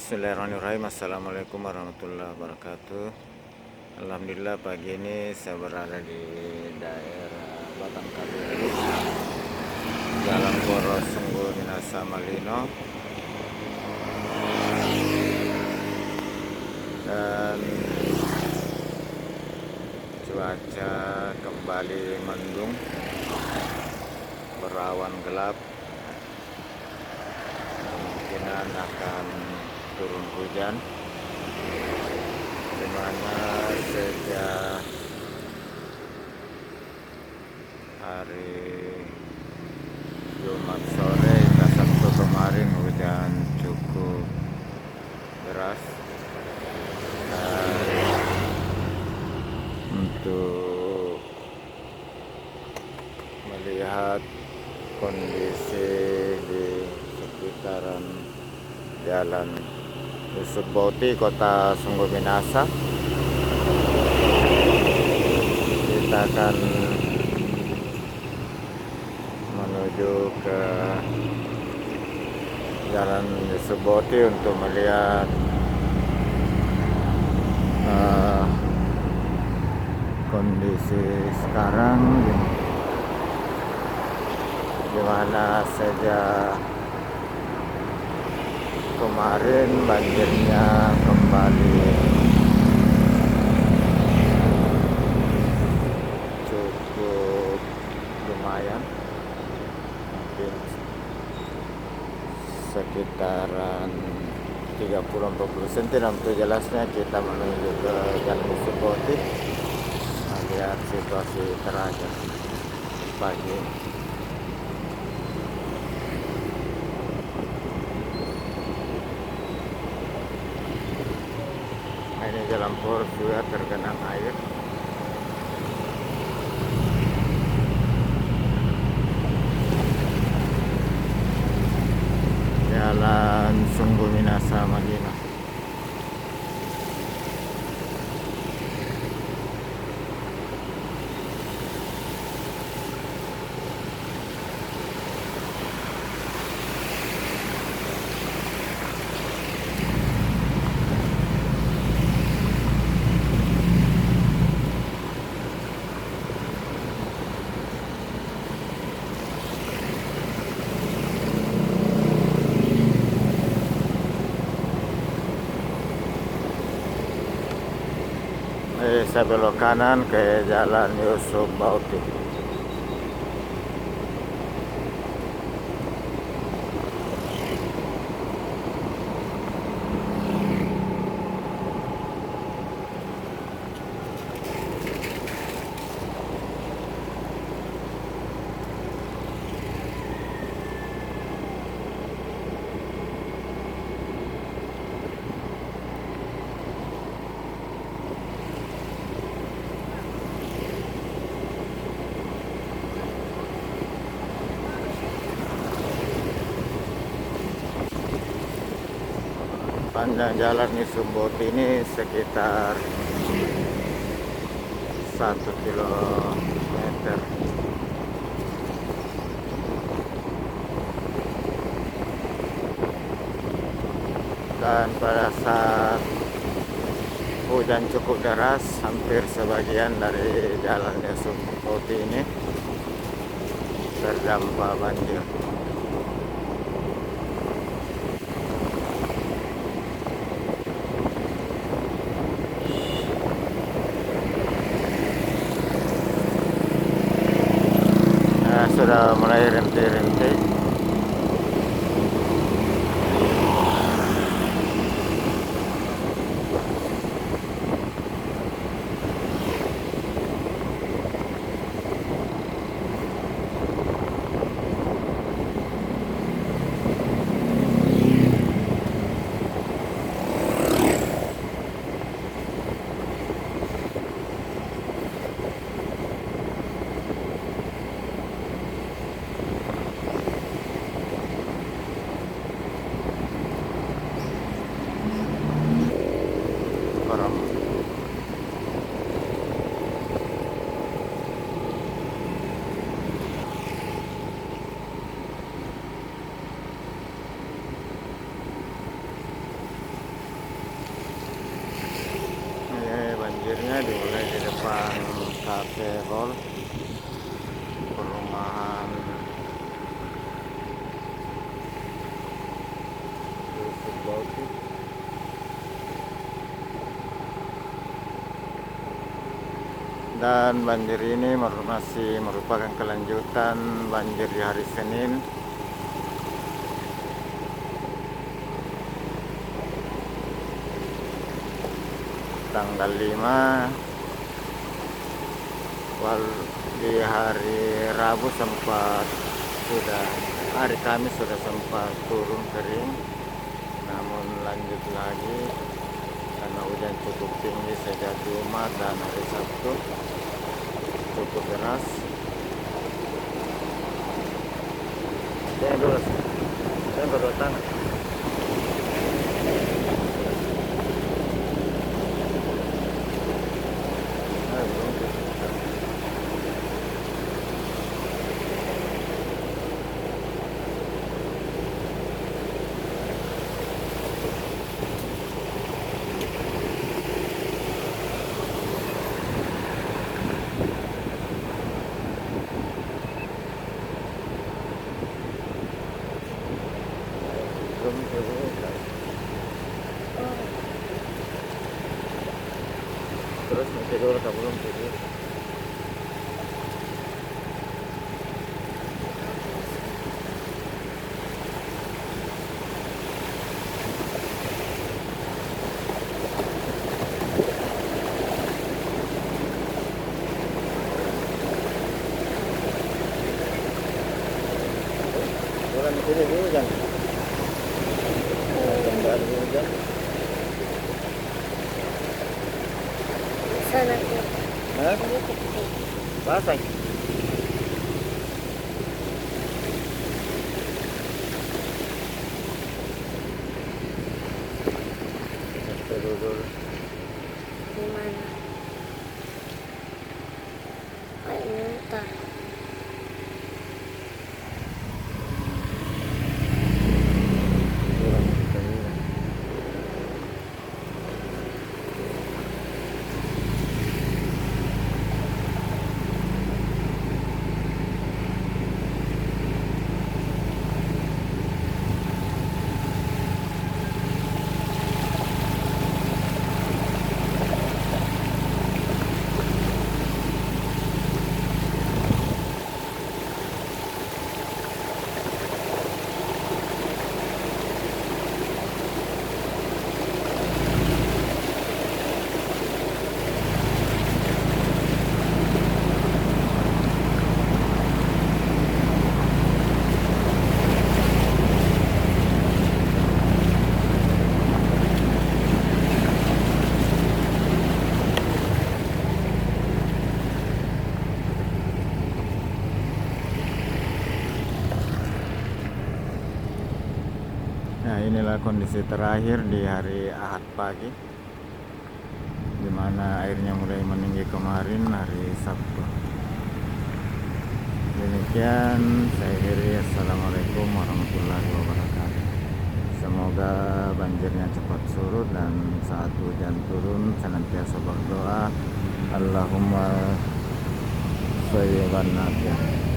Bismillahirrahmanirrahim. Assalamualaikum warahmatullahi wabarakatuh. Alhamdulillah pagi ini saya berada di daerah Batang Kali, Jalan Poros Sungguh Minasa Malino, dan cuaca kembali mendung, berawan gelap, kemungkinan akan turun hujan, di mana sejak hari Jumat sore hingga Sabtu kemarin hujan cukup deras. Dan untuk melihat kondisi di sekitaran Jalan Yusuf Bauti, Kota Sungguh Minasa, kita akan menuju ke Jalan Yusuf Bauti untuk melihat kondisi sekarang, di mana sejak kemarin banjirnya kembali cukup lumayan, mungkin sekitaran 30-40 cm. Dan untuk jelasnya kita menuju ke Jalan Yusuf Bauti, lihat situasi terakhir pagi ini. Ini jalan poros juga tergenang air. Jalan Sungguh Minasa Malino. Saya belok kanan ke Jalan Yusuf Bauti. Panjang Jalan Yusuf Bauti ini sekitar 1 kilometer. Dan pada saat hujan cukup deras, hampir sebagian dari Jalan Yusuf Bauti ini terdampak banjir. Sudah mulai rintik-rintik. banjirnya dimulai di depan Cafe Hall, perumahan Yusuf Bauti. Dan banjir ini masih merupakan kelanjutan banjir di hari Senin. Tanggal 5, di hari Rabu sempat hari Kamis sudah sempat turun kering, namun lanjut lagi karena hujan cukup tinggi sejak Jumat dan hari Sabtu cukup deras. Saya berdua tangan. Terus tidur atau belum tidur? Bulan ini hujan. Nggak ada hujan. Sana po. Hah? Basag. Dulu. Di mana? Ay, muta. Nah, inilah kondisi terakhir di hari Ahad pagi, di mana airnya mulai meninggi kemarin hari Sabtu. Demikian saya akhiri. Assalamualaikum warahmatullahi wabarakatuh. Semoga banjirnya cepat surut dan saat hujan turun senantiasa berdoa Allahumma shayyiban nafi'an.